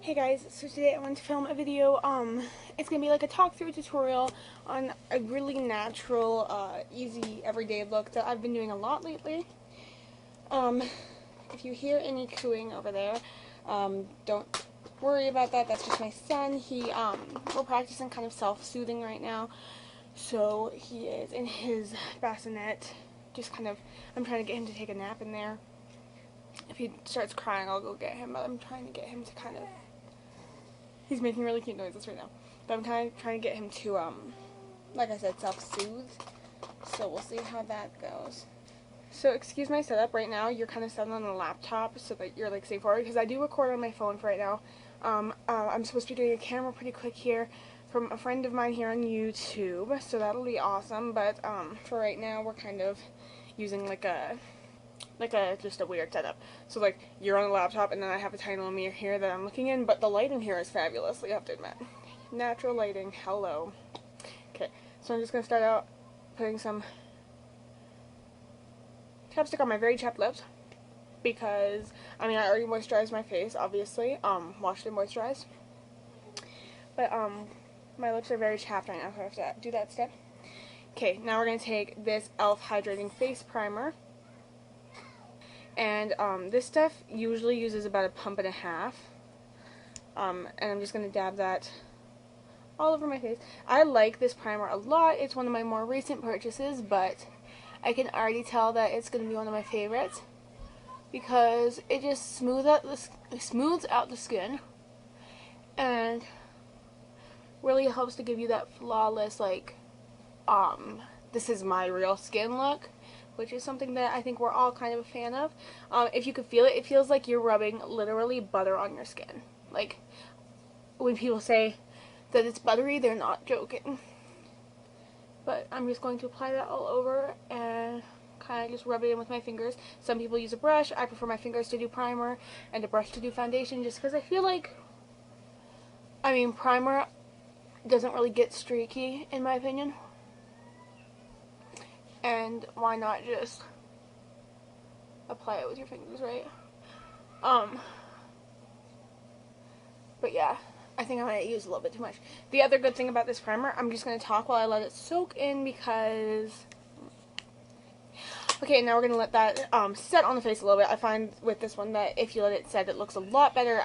Hey guys, so today I want to film a video. It's gonna be like a talk through tutorial on a really natural, easy, everyday look that I've been doing a lot lately. Um, if you hear any cooing over there, don't worry about that. That's just my son. We're practicing kind of self-soothing right now. So he is in his bassinet, just kind of, I'm trying to get him to take a nap in there. If he starts crying, I'll go get him, but I'm trying to get him to kind of, he's making really cute noises right now. But I'm kind of trying to get him to, like I said, self-soothe. So we'll see how that goes. So excuse my setup right now. You're kind of set on a laptop so that you're like safe forward, because I do record on my phone for right now. I'm supposed to be doing a camera pretty quick here from a friend of mine here on YouTube, so that'll be awesome. But for right now, we're kind of using just a weird setup. So like you're on a laptop and then I have a tiny little mirror here that I'm looking in, but the lighting here is fabulous, you have to admit. Natural lighting, hello. Okay, so I'm just gonna start out putting some chapstick on my very chapped lips because I already moisturized my face, obviously. Washed and moisturized. But my lips are very chapped right now, so I have to do that step. Okay, now we're gonna take this e.l.f. Hydrating Face Primer. And this stuff usually uses about a pump and a half. And I'm just going to dab that all over my face. I like this primer a lot. It's one of my more recent purchases, but I can already tell that it's going to be one of my favorites because it just smooths out the skin and really helps to give you that flawless, like, this is my real skin look, which is something that I think we're all kind of a fan of. If you could feel it, it feels like you're rubbing literally butter on your skin. Like, when people say that it's buttery, they're not joking. But I'm just going to apply that all over and kind of just rub it in with my fingers. Some people use a brush. I prefer my fingers to do primer and a brush to do foundation, just because I feel like, primer doesn't really get streaky, in my opinion. And why not just apply it with your fingers, right? But yeah, I think I might use a little bit too much. The other good thing about this primer, I'm just going to talk while I let it soak in because... Okay, now we're going to let that set on the face a little bit. I find with this one that if you let it set, it looks a lot better.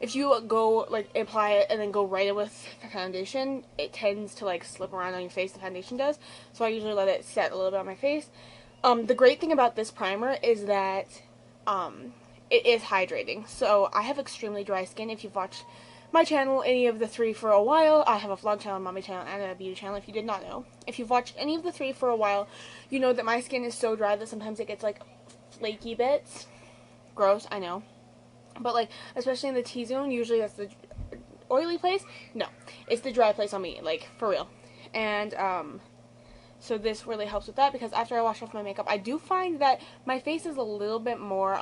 If you go, apply it and then go right in with the foundation, it tends to, slip around on your face, the foundation does. So I usually let it set a little bit on my face. The great thing about this primer is that it is hydrating. So I have extremely dry skin. If you've watched my channel, any of the three for a while, I have a vlog channel, a mommy channel, and a beauty channel, if you did not know. If you've watched any of the three for a while, you know that my skin is so dry that sometimes it gets, flaky bits. Gross, I know. But, especially in the T-zone, usually that's the oily place. No, it's the dry place on me, for real. And, so this really helps with that because after I wash off my makeup, I do find that my face is a little bit more,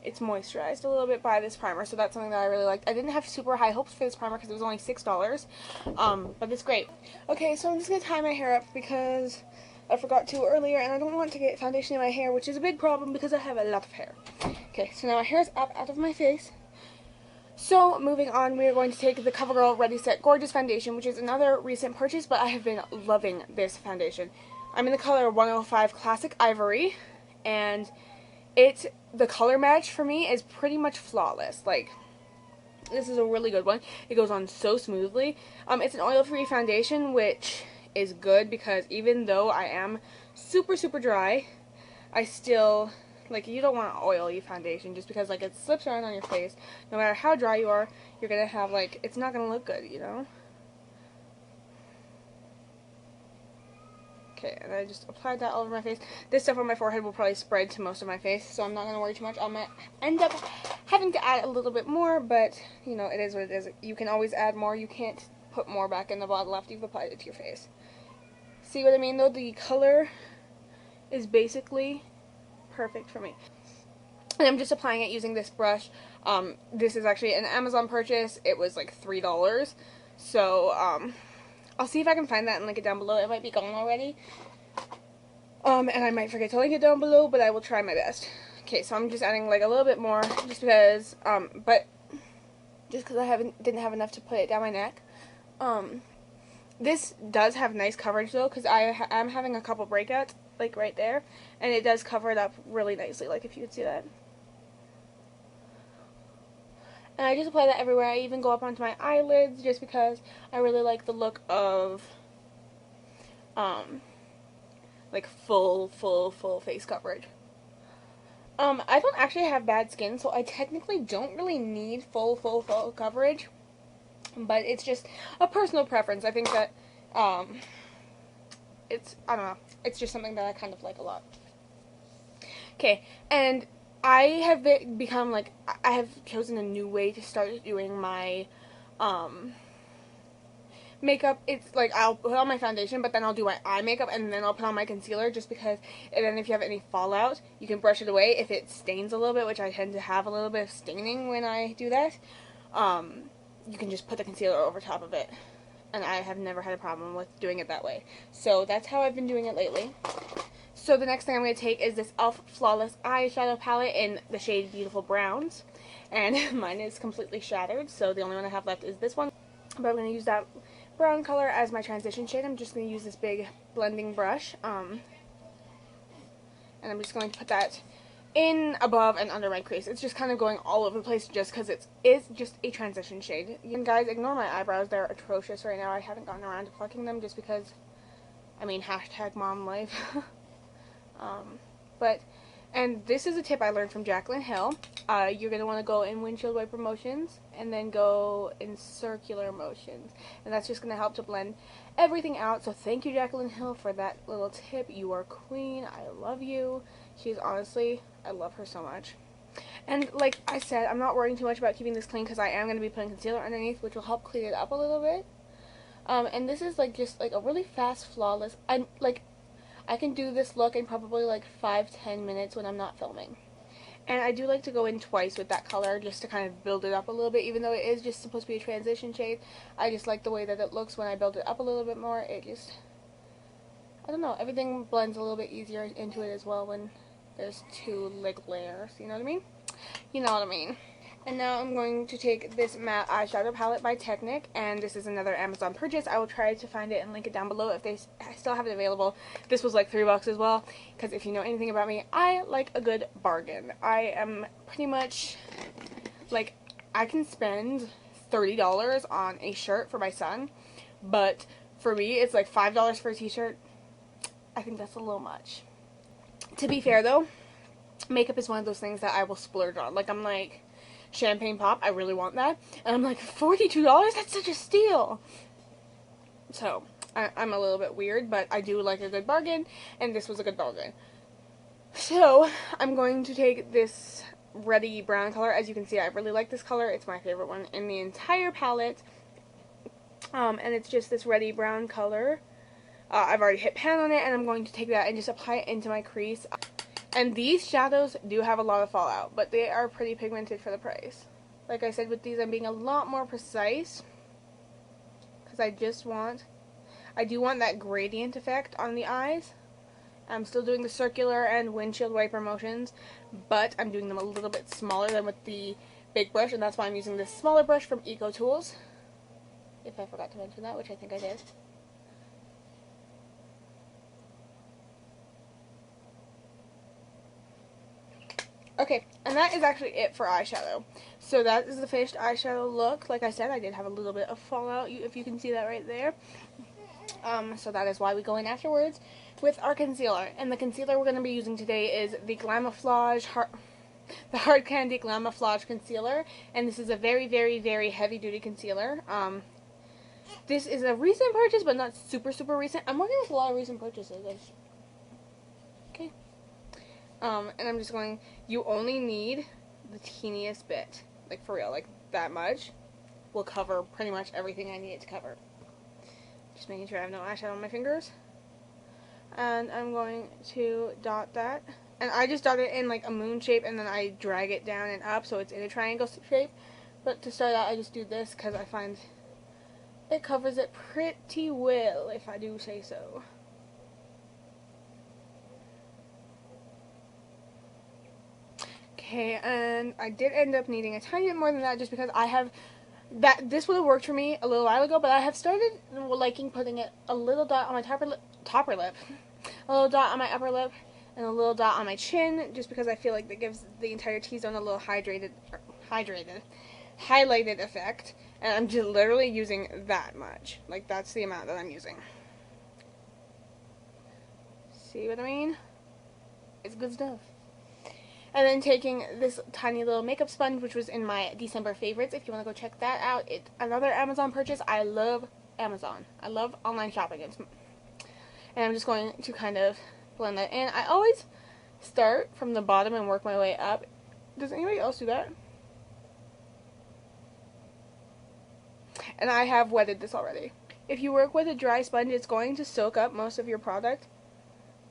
it's moisturized a little bit by this primer, so that's something that I really liked. I didn't have super high hopes for this primer because it was only $6, but it's great. Okay, so I'm just going to tie my hair up because I forgot to earlier, and I don't want to get foundation in my hair, which is a big problem because I have a lot of hair. Okay, so now my hair is up out of my face. So, moving on, we are going to take the CoverGirl Ready Set Gorgeous Foundation, which is another recent purchase, but I have been loving this foundation. I'm in the color 105 Classic Ivory, and the color match for me is pretty much flawless. This is a really good one. It goes on so smoothly. It's an oil-free foundation, which is good because even though I am super, super dry, I still... you don't want an oily foundation just because, it slips around on your face. No matter how dry you are, you're going to have, it's not going to look good, you know? Okay, and I just applied that all over my face. This stuff on my forehead will probably spread to most of my face, so I'm not going to worry too much. I might end up having to add a little bit more, but, it is what it is. You can always add more. You can't put more back in the bottle after you've applied it to your face. See what I mean, though? The color is basically... perfect for me. And I'm just applying it using this brush. This is actually an Amazon purchase. It was $3. So I'll see if I can find that and link it down below. It might be gone already. And I might forget to link it down below, but I will try my best. Okay, so I'm just adding a little bit more just because but just because I didn't have enough to put it down my neck. This does have nice coverage though, because I'm having a couple breakouts, like right there, and it does cover it up really nicely, like if you could see that. And I just apply that everywhere. I even go up onto my eyelids just because I really like the look of, like full face coverage. I don't actually have bad skin, so I technically don't really need full coverage. But it's just a personal preference. I think that, I don't know, it's just something that I kind of like a lot. Okay, and I have become, like, I have chosen a new way to start doing my, makeup. It's like I'll put on my foundation, but then I'll do my eye makeup, and then I'll put on my concealer, just because, and then if you have any fallout, you can brush it away. If it stains a little bit, which I tend to have a little bit of staining when I do that, you can just put the concealer over top of it. And I have never had a problem with doing it that way. So that's how I've been doing it lately. So the next thing I'm going to take is this e.l.f. Flawless Eyeshadow Palette in the shade Beautiful Browns. And mine is completely shattered, so the only one I have left is this one. But I'm going to use that brown color as my transition shade. I'm just going to use this big blending brush. And I'm just going to put that in, above, and under my crease. It's just kind of going all over the place just because it is just a transition shade. And guys, ignore my eyebrows. They're atrocious right now. I haven't gotten around to plucking them just because, I mean, hashtag mom life. And this is a tip I learned from Jaclyn Hill. You're going to want to go in windshield wiper motions and then go in circular motions. And that's just going to help to blend everything out. So thank you, Jaclyn Hill, for that little tip. You are queen. I love you. She's honestly, I love her so much. And like I said, I'm not worrying too much about keeping this clean because I am going to be putting concealer underneath, which will help clean it up a little bit. And this is like just like a really fast, flawless, I can do this look in probably like 5-10 minutes when I'm not filming. And I do like to go in twice with that color just to kind of build it up a little bit, even though it is just supposed to be a transition shade. I just like the way that it looks when I build it up a little bit more. It just, I don't know, everything blends a little bit easier into it as well when there's two like layers, you know what I mean? You know what I mean. And now I'm going to take this matte eyeshadow palette by Technic, and this is another Amazon purchase. I will try to find it and link it down below if they still have it available. This was like $3 as well, because if you know anything about me, I like a good bargain. I am pretty much, like, I can spend $30 on a shirt for my son, but for me, it's like $5 for a t-shirt. I think that's a little much. To be fair, though, makeup is one of those things that I will splurge on. Like, I'm like, champagne pop, I really want that. And I'm like, $42? That's such a steal. So, I'm a little bit weird, but I do like a good bargain, and this was a good bargain. So, I'm going to take this reddy brown color. As you can see, I really like this color. It's my favorite one in the entire palette. And it's just this reddy brown color. I've already hit pan on it, and I'm going to take that and just apply it into my crease. And these shadows do have a lot of fallout, but they are pretty pigmented for the price. Like I said, with these I'm being a lot more precise, because I do want that gradient effect on the eyes. I'm still doing the circular and windshield wiper motions, but I'm doing them a little bit smaller than with the big brush, and that's why I'm using this smaller brush from EcoTools. If I forgot to mention that, which I think I did. Okay, and that is actually it for eyeshadow. So that is the finished eyeshadow look. Like I said, I did have a little bit of fallout, if you can see that right there. So that is why we go in afterwards with our concealer. And the concealer we're going to be using today is the Glamouflage Hard Candy Glamouflage Concealer. And this is a very, very, very heavy-duty concealer. This is a recent purchase, but not super, super recent. I'm working with a lot of recent purchases. Okay. And I'm just going, you only need the teeniest bit. Like, for real, like, that much will cover pretty much everything I need it to cover. Just making sure I have no eyeshadow on my fingers. And I'm going to dot that. And I just dot it in, like, a moon shape, and then I drag it down and up so it's in a triangle shape. But to start out, I just do this because I find it covers it pretty well, if I do say so. Okay, and I did end up needing a tiny bit more than that just because I have This would have worked for me a little while ago, but I have started liking putting it a little dot on my topper lip, a little dot on my upper lip, and a little dot on my chin, just because I feel like that gives the entire T-zone a little highlighted effect. And I'm just literally using that much. Like, that's the amount that I'm using. See what I mean? It's good stuff. And then taking this tiny little makeup sponge, which was in my December favorites. If you want to go check that out, it's another Amazon purchase. I love Amazon. I love online shopping. And I'm just going to kind of blend that in. I always start from the bottom and work my way up. Does anybody else do that? And I have wetted this already. If you work with a dry sponge, it's going to soak up most of your product.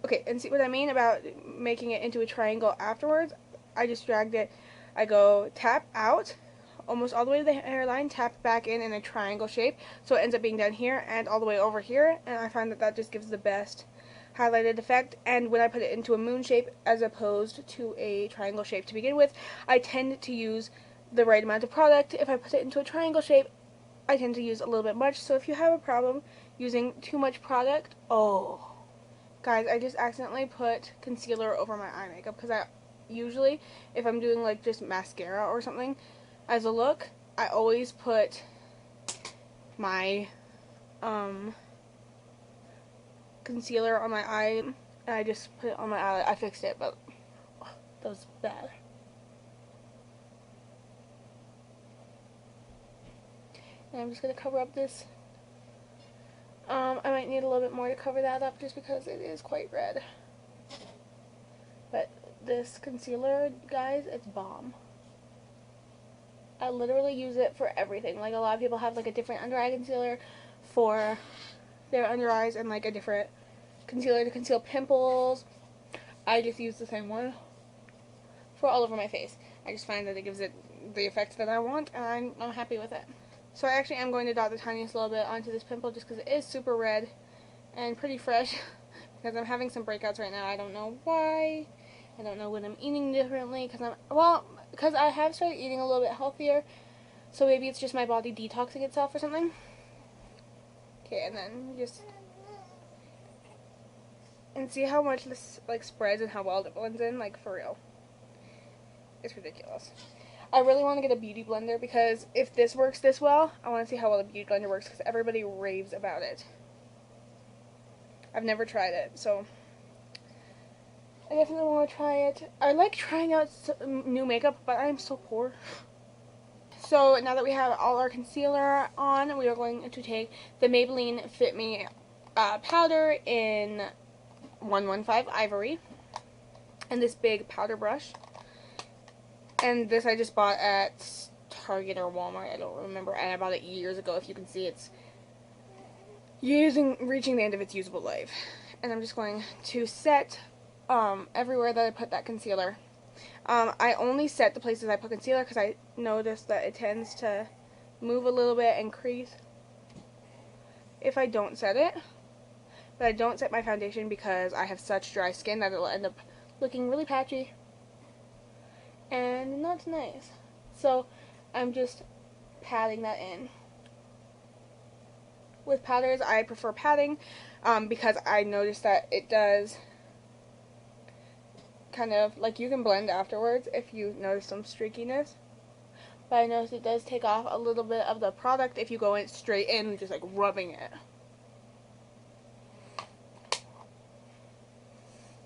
Okay, and see what I mean about making it into a triangle afterwards? I just dragged it. I go tap out, almost all the way to the hairline, tap back in a triangle shape, so it ends up being down here and all the way over here, and I find that that just gives the best highlighted effect. And when I put it into a moon shape as opposed to a triangle shape to begin with, I tend to use the right amount of product. If I put it into a triangle shape, I tend to use a little bit much. So if you have a problem using too much product, oh, guys, I just accidentally put concealer over my eye makeup, because I usually, if I'm doing like just mascara or something as a look, I always put my concealer on my eye, and I just put it on my eye. I fixed it, but that was bad. And I'm just going to cover up this. I might need a little bit more to cover that up just because it is quite red. But this concealer, guys, it's bomb. I literally use it for everything. Like, a lot of people have like a different under eye concealer for their under eyes and like a different concealer to conceal pimples. I just use the same one for all over my face. I just find that it gives it the effect that I want, and I'm happy with it. So I actually am going to dot the tiniest little bit onto this pimple just because it is super red and pretty fresh, because I'm having some breakouts right now. I don't know why. I don't know what I'm eating differently, because I have started eating a little bit healthier, so maybe it's just my body detoxing itself or something. Okay, and then just, and see how much this like spreads and how well it blends in, like, for real. It's ridiculous. I really want to get a beauty blender, because if this works this well, I want to see how well the beauty blender works, because everybody raves about it. I've never tried it, so I definitely want to try it. I like trying out new makeup, but I am so poor. So now that we have all our concealer on, we are going to take the Maybelline Fit Me powder in 115 Ivory, and this big powder brush. And this I just bought at Target or Walmart, I don't remember, and I bought it years ago. If you can see, it's reaching the end of its usable life. And I'm just going to set everywhere that I put that concealer. I only set the places I put concealer because I noticed that it tends to move a little bit and crease if I don't set it. But I don't set my foundation because I have such dry skin that it'll end up looking really patchy and not nice. So I'm just patting that in. With powders, I prefer patting because I noticed that it does kind of, like, you can blend afterwards if you notice some streakiness. But I noticed it does take off a little bit of the product if you go in straight in, just like rubbing it.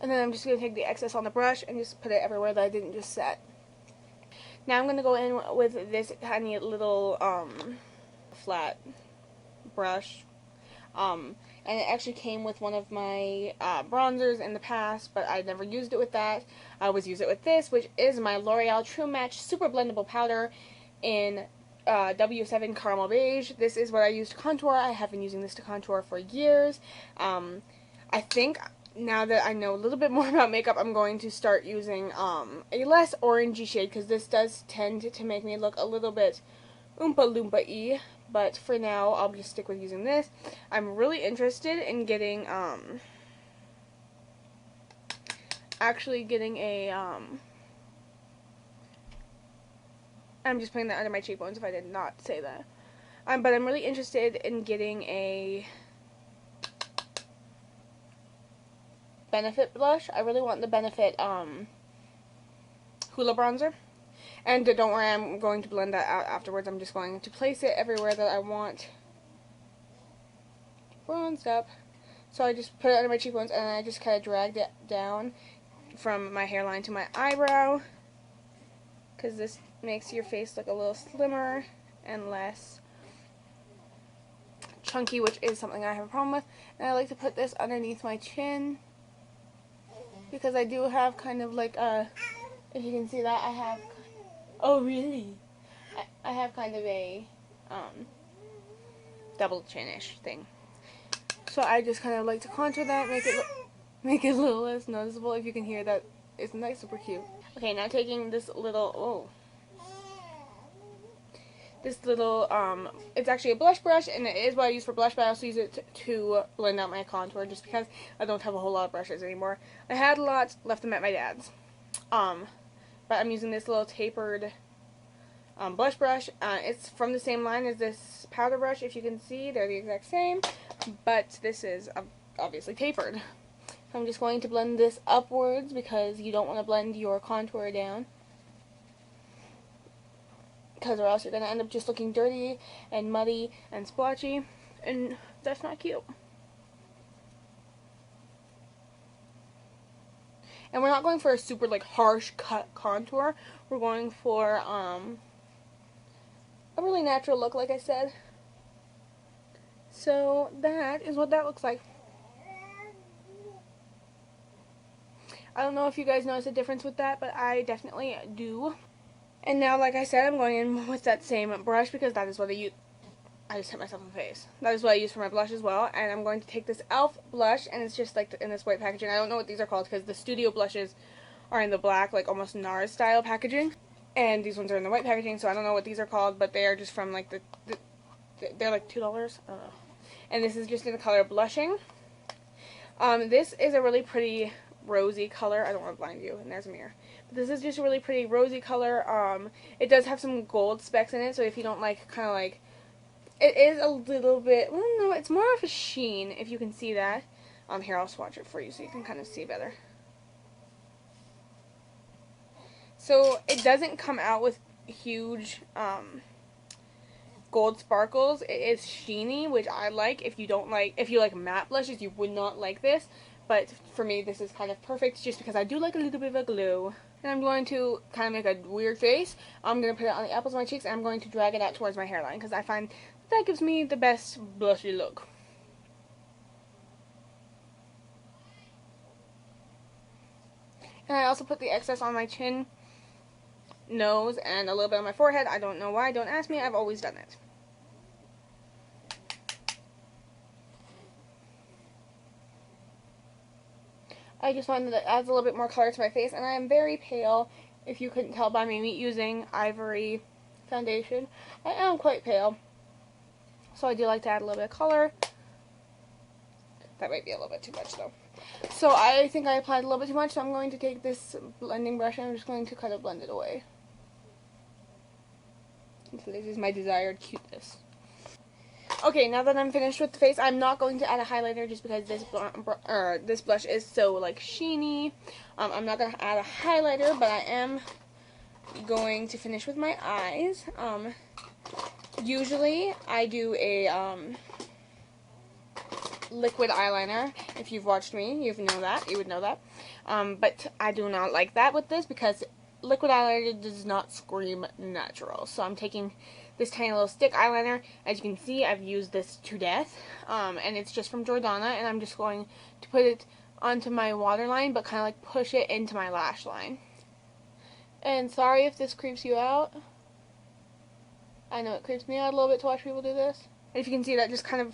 And then I'm just going to take the excess on the brush and just put it everywhere that I didn't just set. Now I'm going to go in with this tiny little flat brush. And it actually came with one of my bronzers in the past, but I never used it with that. I always use it with this, which is my L'Oreal True Match Super Blendable Powder in W7 Caramel Beige. This is what I use to contour. I have been using this to contour for years. I think now that I know a little bit more about makeup, I'm going to start using a less orangey shade, because this does tend to make me look a little bit Oompa Loompa-y. But for now, I'll just stick with using this. I'm really interested in getting, actually getting a, I'm just putting that under my cheekbones if I did not say that. But I'm really interested in getting a Benefit blush. I really want the Benefit Hoola bronzer. And don't worry, I'm going to blend that out afterwards. I'm just going to place it everywhere that I want bronzed up. So I just put it under my cheekbones and I just kind of dragged it down from my hairline to my eyebrow, because this makes your face look a little slimmer and less chunky, which is something I have a problem with. And I like to put this underneath my chin because I do have kind of like a, if you can see that, I have, oh really? I have kind of a double chin-ish thing. So I just kind of like to contour that, make it a little less noticeable. If you can hear that, isn't that super cute? Okay, now taking this little, it's actually a blush brush, and it is what I use for blush, but I also use it to blend out my contour, just because I don't have a whole lot of brushes anymore. I had lots, left them at my dad's. But I'm using this little tapered blush brush. It's from the same line as this powder brush. If you can see, they're the exact same, but this is obviously tapered. So I'm just going to blend this upwards because you don't want to blend your contour down, because or else you're going to end up just looking dirty and muddy and splotchy, and that's not cute. And we're not going for a super like harsh cut contour. We're going for a really natural look, like I said. So that is what that looks like. I don't know if you guys notice a difference with that, but I definitely do. And now, like I said, I'm going in with that same brush because that is what I use. I just hit myself in the face. That is what I use for my blush as well. And I'm going to take this e.l.f. blush, and it's just like in this white packaging. I don't know what these are called because the studio blushes are in the black, like almost NARS style packaging. And these ones are in the white packaging, so I don't know what these are called, but they are just from like they're like $2. I don't know. And this is just in the color Blushing. This is a really pretty rosy color. I don't want to blind you, and there's a mirror. But this is just a really pretty rosy color. It does have some gold specks in it, so if you don't like, kind of like, it is a little bit, well, no, it's more of a sheen, if you can see that. Here, I'll swatch it for you so you can kind of see better. So it doesn't come out with huge gold sparkles. It is sheeny, which I like. If you like matte blushes, you would not like this. But for me, this is kind of perfect just because I do like a little bit of a glow. And I'm going to kind of make a weird face. I'm going to put it on the apples of my cheeks, and I'm going to drag it out towards my hairline because I find that gives me the best blushy look. And I also put the excess on my chin, nose, and a little bit on my forehead. I don't know why. Don't ask me. I've always done it. I just find that it adds a little bit more color to my face, and I am very pale. If you couldn't tell by me using Ivory foundation, I am quite pale. So I do like to add a little bit of color. That might be a little bit too much, though. So I think I applied a little bit too much, so I'm going to take this blending brush and I'm just going to kind of blend it away. So this is my desired cuteness. Okay, now that I'm finished with the face, I'm not going to add a highlighter just because this blush is so like sheeny. I'm not going to add a highlighter, but I am going to finish with my eyes. Usually I do a liquid eyeliner. If you've watched me, you would know that. But I do not like that with this because liquid eyeliner does not scream natural. So I'm taking this tiny little stick eyeliner. As you can see, I've used this to death. And it's just from Jordana, and I'm just going to put it onto my waterline, but kind of like push it into my lash line. And sorry if this creeps you out. I know it creeps me out a little bit to watch people do this. And if you can see, that just kind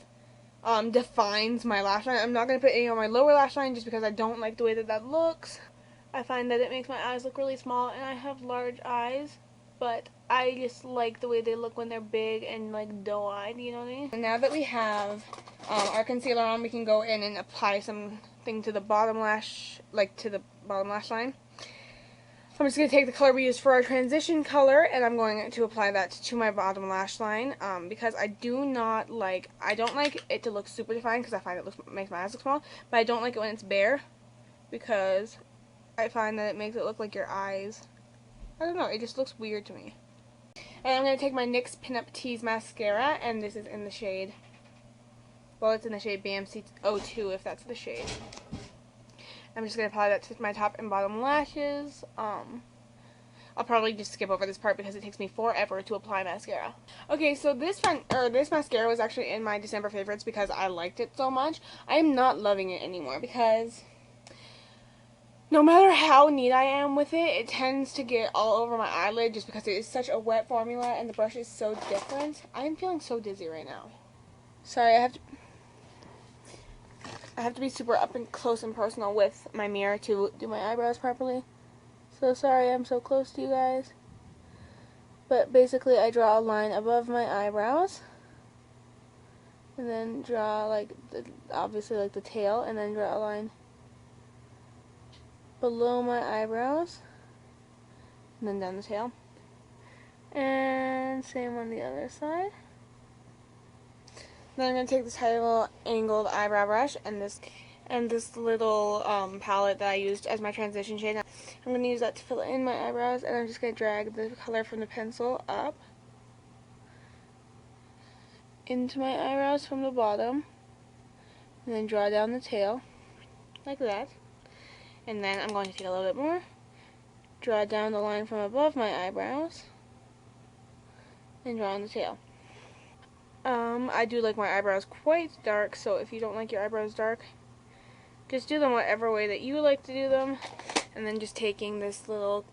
of defines my lash line. I'm not going to put any on my lower lash line just because I don't like the way that that looks. I find that it makes my eyes look really small, and I have large eyes, but I just like the way they look when they're big and like doe-eyed, you know what I mean? And now that we have our concealer on, we can go in and apply something to the bottom lash, like to the bottom lash line. So I'm just going to take the color we used for our transition color, and I'm going to apply that to my bottom lash line, because I don't like it to look super defined, because I find it makes my eyes look small, but I don't like it when it's bare, because I find that it makes it look like your eyes, I don't know, it just looks weird to me. And I'm going to take my NYX Pinup Tease Mascara, and this is in the shade, well, it's in the shade BMC 02, if that's the shade. I'm just going to apply that to my top and bottom lashes. I'll probably just skip over this part because it takes me forever to apply mascara. Okay, so this mascara was actually in my December favorites because I liked it so much. I am not loving it anymore because no matter how neat I am with it, it tends to get all over my eyelid just because it is such a wet formula and the brush is so different. I am feeling so dizzy right now. Sorry, I have to be super up and close and personal with my mirror to do my eyebrows properly. So sorry I'm so close to you guys. But basically I draw a line above my eyebrows. And then draw like, obviously like the tail, and then draw a line below my eyebrows, and then down the tail, and same on the other side. Then I'm going to take this tiny little angled eyebrow brush and this little palette that I used as my transition shade. I'm going to use that to fill in my eyebrows, and I'm just going to drag the color from the pencil up into my eyebrows from the bottom, and then draw down the tail like that. And then I'm going to take a little bit more, draw down the line from above my eyebrows, and draw on the tail. I do like my eyebrows quite dark, so if you don't like your eyebrows dark, just do them whatever way that you like to do them. And then just taking this little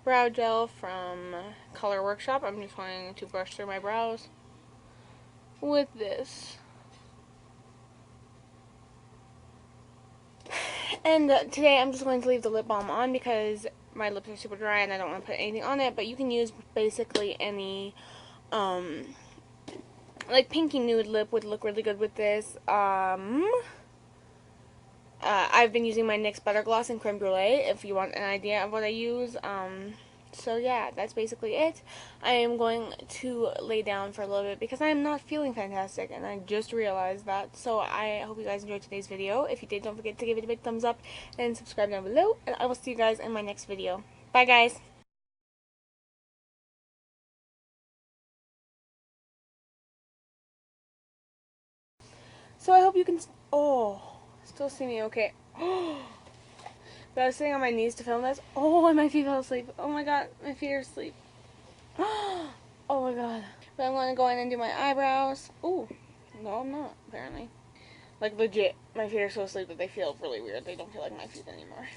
brow gel from Color Workshop, I'm just going to brush through my brows with this. And today I'm just going to leave the lip balm on because my lips are super dry and I don't want to put anything on it. But you can use basically any, like pinky nude lip would look really good with this. I've been using my NYX Butter Gloss in Creme Brulee if you want an idea of what I use. So yeah, that's basically it. I am going to lay down for a little bit because I am not feeling fantastic, and I just realized that. So I hope you guys enjoyed today's video. If you did, don't forget to give it a big thumbs up and subscribe down below, and I will see you guys in my next video. Bye guys! So I hope you can still see me okay. But I was sitting on my knees to film this. Oh, and my feet fell asleep. Oh my god, my feet are asleep. Oh my god. But I'm going to go in and do my eyebrows. Ooh, no I'm not, apparently. Like legit, my feet are so asleep that they feel really weird. They don't feel like my feet anymore.